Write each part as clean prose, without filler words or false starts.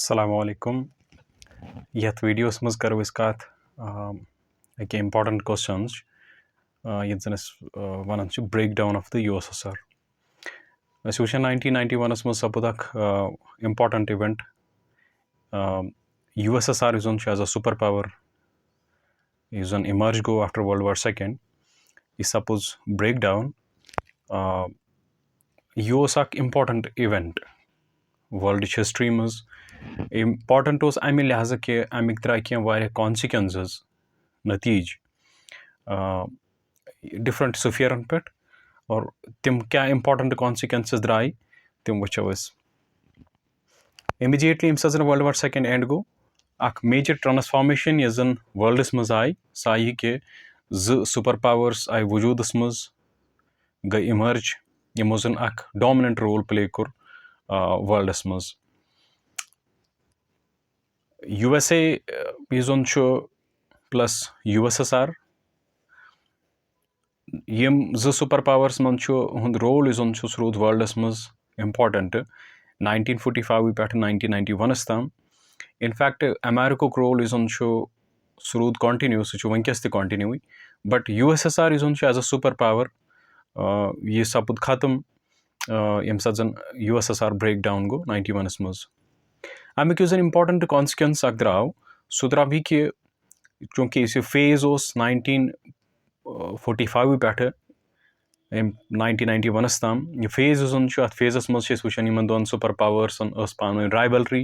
Assalamu alaikum. Yet videos must karo iskat important questions. One breakdown of the USSR. Association 1991 is important event. USSR is as a superpower. Is an emerge go after World War II. Is suppose breakdown. USSR important event. World history was important was I mean lihaza ke amik tara kiya ware consequences natij different sphere pet or tim kya important consequences drai tim wcho is immediately imsaz in World War II end go ak major transformation is in world is maz ai sai ke z superpowers ai wujud is maz gai emerge yemozan ak dominant role play kur world is maz USA is on show plus USSR yem z superpowers man chu hund role is on chu through world is maz important 1945 pet 1991 astam in fact America role is on show through continues chu wankes te continue but USSR is on show as a superpower ye sapud khatam yem sajan USSR breakdown go 91 is maz amek is an important consequence agdraw sudra bhi ke chunki is phase was 1945 pet 1991 astam ye phase is on show phases maz is wushan iman don superpowers on span rivalry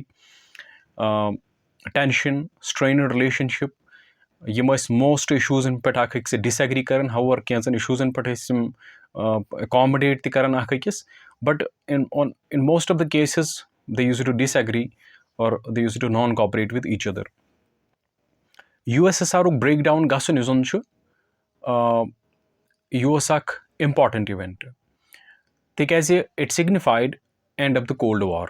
tension strained relationship yem most issues in pet akik se disagree karan however kyan issues in pet accommodate the karan akikis but in most of the cases they used to disagree or they used to non cooperate with each other USSR breakdown gasun is on chu USSR important event because it signified end of the Cold War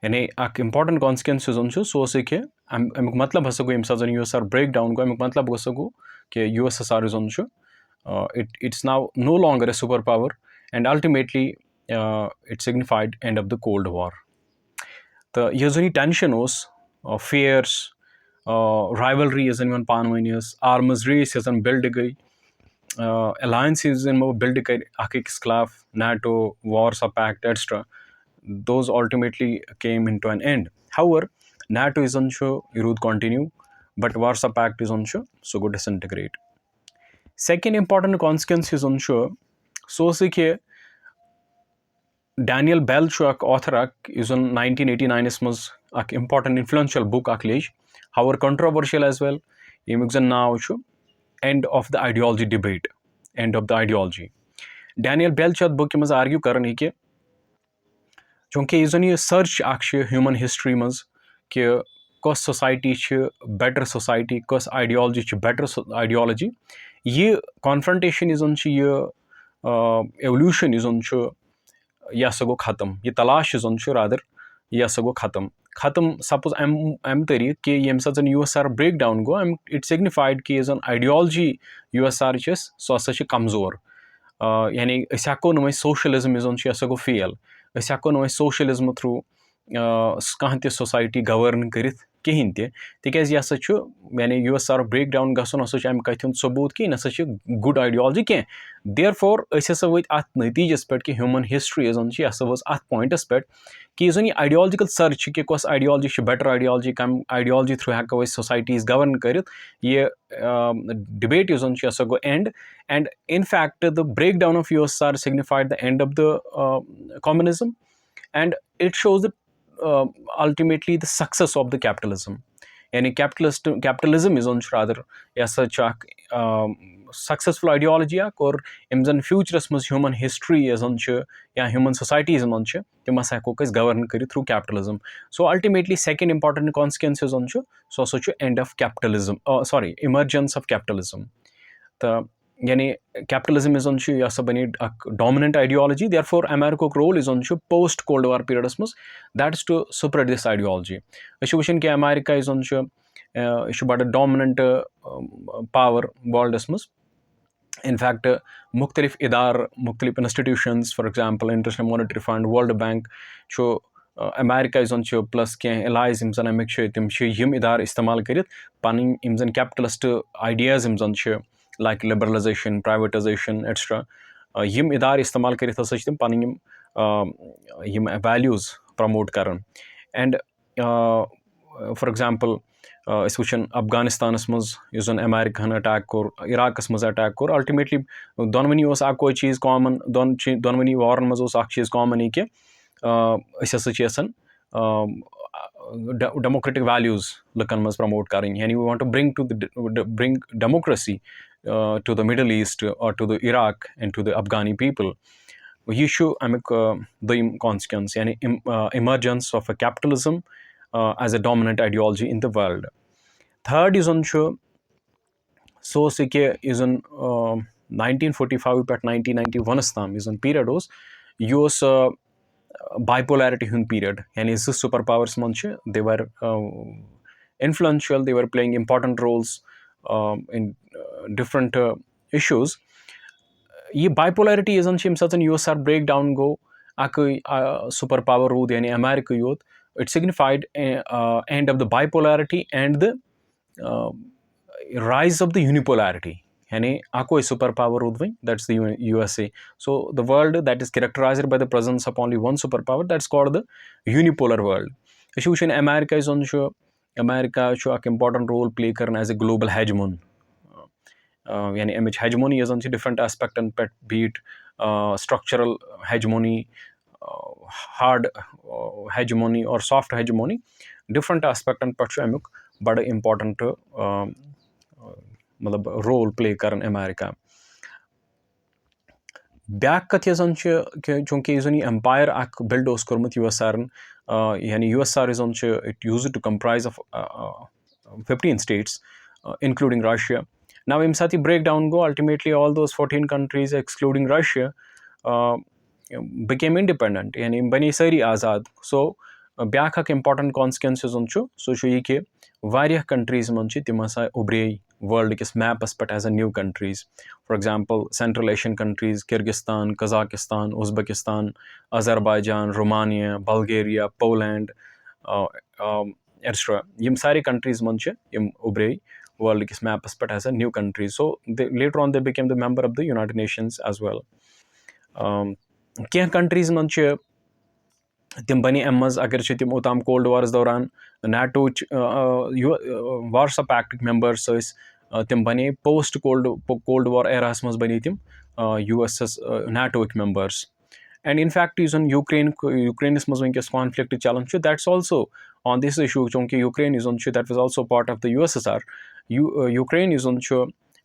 यानी एक important consequences on so से के अमुक मतलब हसगो यम सजन USSR breakdown को अमुक मतलब हसगो के USSR is on it's now no longer a superpower and ultimately it signified end of the Cold War. The usually tension was fears rivalry is in one panwanius arms race is an build गई alliances in build गई आखिक खिलाफ NATO Warsaw Pact etc. Those ultimately came into an end. However, NATO is on show, Irud continue, but Warsaw Pact is on show, so go disintegrate. Second important consequence is on show, so sikhe Daniel Bell show author is on 1989 is important influential book aklesh, however controversial as well. Imixan now show end of the ideology debate, end of the ideology. Daniel Bell chat book maz argue karan ke चूंकि ये search human history मज कि कस society better society कस ideology better ideology ये confrontation is ये evolution is यह सगो ख़त्म ये तलाश इज रादर यह सगो ख़त्म सपोज अम तरीक कि यम सा USSR ब्रेक डाउन गो इट सिग्निफाइड कि जन आइडियोलॉजी USSR सो हसा कमजोर यानी हेको नो सोशलिज्म इज यह सगो फेल हेको नो सोशलिज्म थ्रू कह सोसाइटी गवर्न कर कहें तिकाज यह यानी USSR ब्रेक डाउन गसन हसा कथ सबूत कि नसा गुड आइडियोलॉजी कह देयर फोर हसा वत अत नतीजस पे कि ह्यूमन हिस्ट्री यह हसा वस अत पॉइंटस पे कि यह आइडियोलॉजिकल सर्च कि कस आइडियोलॉजी बेटर आइडियोलॉजी कम आइडियोलॉजी थ्रू हेको सोसाइटीज गवर्न कर डिबेट यह हसा go and and in fact the breakdown of USSR signified the end of the communism and it shows that ultimately the success of the capitalism and capitalism is on rather as such successful ideology or in the future human history is on yeah human society is on they must have govern through capitalism so ultimately second important consequence is on so such end of capitalism emergence of capitalism the यानी capitalism is on यह सब बनी dominant ideology therefore America role is on post Cold War period that is to spread this ideology issue कि America is on issue but a dominant power world in fact मुख्तलिफ इदार मुख्तलिफ institutions for example International Monetary Fund World Bank America is on plus allies yim idar istamal karit panning capitalist ideas like liberalization, privatization, etc. Yim idar istamal karit panning values promote karan. And for example, Afghanistan is an American attack or Iraq attack or ultimately donwani was akoi cheese common donwani war was cheese common ke association democratic values lukan must promote karing, and we want to bring democracy to the Middle East or to the Iraq and to the Afghani people. Issue the consequence and emergence of a capitalism as a dominant ideology in the world. Third is on show so is on 1945 to 1991 is on period was US bipolarity period, and is superpowers they were influential, they were playing important roles in different issues. Bipolarity is on USSR breakdown go superpower rood yani America youth. It signified end of the bipolarity and the uh, rise of the unipolarity. Yani ako superpower rood that's the USA. So the world that is characterized by the presence of only one superpower, that's called the unipolar world. Issue America is on show. America show an important role play as a global hegemon. Yani image hegemony is on different aspect and be it structural hegemony, hard hegemony or soft hegemony, different aspect and amuk but important role play in America. Back chunki is empire build USSR, yani USSR is it used to comprise of 15 states, including Russia. Now imsati breakdown go ultimately all those 14 countries excluding Russia became independent and bani sari azad. So back important consequences so ke various countries manchi timasa ubrei world kis map aspect as a new countries. For example, Central Asian countries, Kyrgyzstan, Kazakhstan, Uzbekistan, Azerbaijan, Romania, Bulgaria, Poland, etc. Yim sari countries manche yim ubrei world kis map aspect as a new country. So later on they became the member of the United Nations as well. Countries manche tim bani emas agar tim utam cold wars dauran NATO Warsaw Pact members tim bani post cold war eras mas bani tim NATO members. And in fact is on Ukraine is mas conflict challenge, that's also on this issue chunki Ukraine is on that was also part of the USSR. Ukraine is on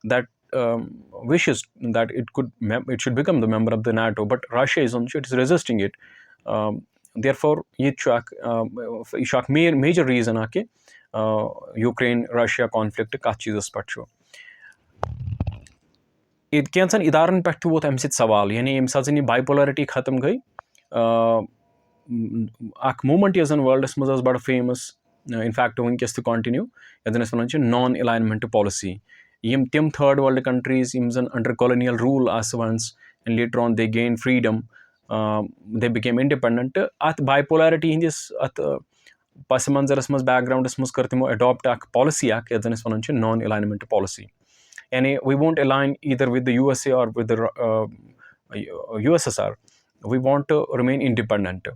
that wishes that it should become the member of the NATO, but Russia is on it is resisting it. Therefore ये major reason आके Ukraine Russia conflict कथ चीज़स पट छो कैंसन इदारन पे वोत अम सवाल यानी यम सात बाइपोलरिटी खत्म गई मूवमेंट यस वर्ल्डस मज बड़ फेमस इनफैक्ट वनकस कंटिन्यू यदन वन नॉन अलाइनमेंट पॉलिसी यम तिम थर्ड वर्ल्ड कंट्रीज यम जन under colonial rule once and later on they gain freedom, they became independent. At bipolarity hindis at pas manzaras mas backgrounds mas kar timo adopt a policy yadन non alignment policy, and we won't align either with the USA or with the USSR. We want to remain independent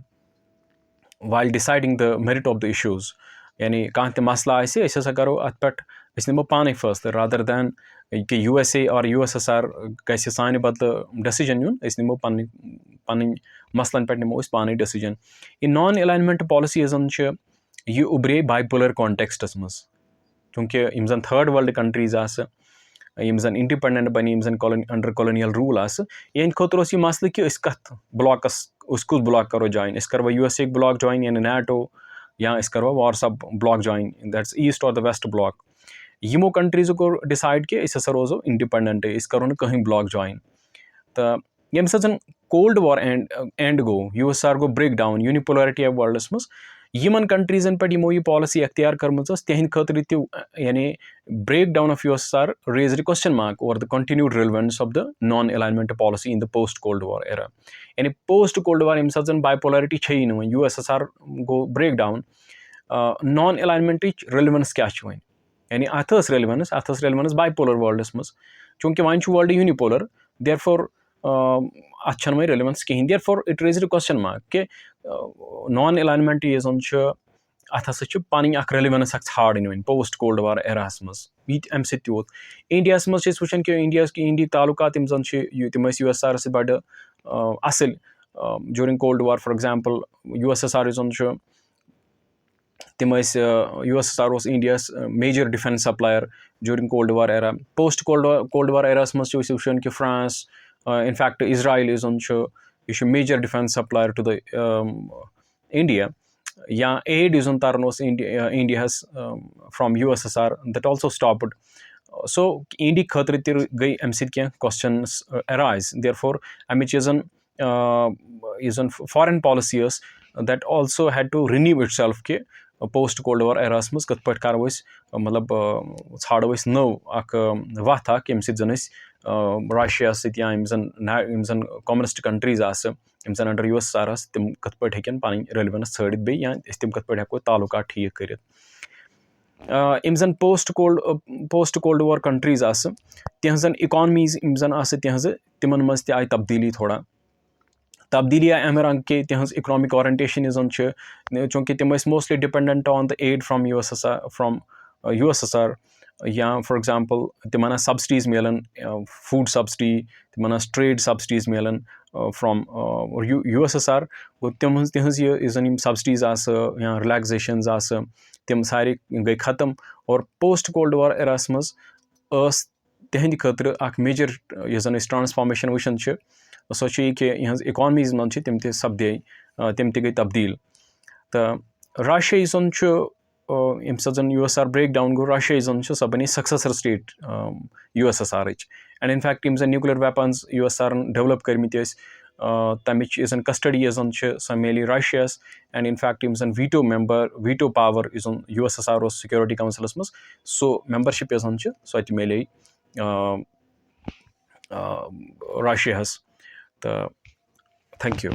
while deciding the merit of the issues. Yani Kant मसला ऐसे ऐसा करो अतपट इसने वो पाने first rather than कि USA or USSR कैसे sign बद decision यून इसने वो पानी मसलन पे निमो इस पानी decision. In non alignment policy is ये उभरे bipolar context मस क्योंकि इमजन third world countries आस इमजन independent बनी इमजन under colonial rule आस ये इन खोतरों सी मसले कि इस कथ ब्लॉकस उसको ब्लॉक करो ज्वाइन इस करवा USA ब्लॉक ज्वाइन यानी NATO या इस करवा Warsaw block join that's east और द वेस्ट ब्लॉक यमो कंट्रीज को डिसाइड कि इस रोजो इंडिपेंडेंट इस करो न कहीं ब्लॉक ज्वाइन तो यम सजन कोल्ड वॉर एंड गो USSR गो break down unipolarity of world मस यमन कंट्रीजन पे यमो यह पॉलिसी अख्तियार कर्मच तिहंद खतर यानी break down of USSR raised question mark over the continued relevance of the non alignment policy in the post cold war era यानी पोस्ट कोल्ड वॉर यम साथ बाइपोलरिटी USSR गो break down non alignment relevance क्या यानी अत relevance bipolar worlds मज चूंकि वन वर्ल्ड यूनिपोलर देयर फॉर अत वह रेलेवेंस कहें therefore it raised question mark कि नॉन अलाइनमेंट ये अत हसा पन रेलेवेंस ठाड़न वन पोस्ट कोल्ड वार एराहस मज अम सूत इंडिया मज वुचान कि इंडिया तालुकात तम USSR से बड़ असल during cold war for example USSR तम USSR India major defence supplier during cold war era post cold war एरास मज वुचान कि फ्रांस इनफैक्ट Israel यह major defence supplier to the India या एड तरन India from USSR that also stopped so India खतर गई अम क्वेश्चन्स अराइज देयर फॉर अमिच foreign policy that also had to renew itself कि पोस्ट कोल्ड वार एरास मज कत पे करो मतलब ाड़ो नव वथ यम जन रशिया या जन कम्युनिस्ट कंट्रीज जन अंडर USSR तम कत पे हेकन पन रेलेवेंस छाड़ित बे या तम कत पे हेको तालुकात ठीक कर जन पोस्ट कोल्ड वार कंट्रीज तिहन इकॉनमीज जन तिमन मज आई तब्दीली थोड़ा तब्दीली आई अमे रंग कि तिहज इकनॉमिक ओरिएंटेशन चूंकि तम mostly dependent on the aid from USSR या फॉर एग्जांपल तिमन सब्सिडीज मिलन फूड सब्सिडी तिमन ट्रेड सब्सिडीज मिलन फ्राम USSR गो तिहज सब्सिडीज या रिलैक्सेशन तम सारे गई खत्म और पोस्ट कोल्ड वार एरास मज तिहंद खतर मेजर जन ट्रांसफॉर्मेशन वुचान सो कि यहज इकॉनमीज मज तम सपदे तम गई तब्दील तो रशिया यम जन USSR ब्रेक डाउन गो रशिया सह बने successor state USSR and in fact यम जन न्यूक्लियर वेपन्स USSR डेवलप कर्मित तमिच कस्टडी सह मिली रशिया एंड इनफैक्ट यम जन वीटो पावर USSR सिक्योरिटी काउंसिलस मज सो मेंबरशिप सह मिले रशिया तो थैंक यू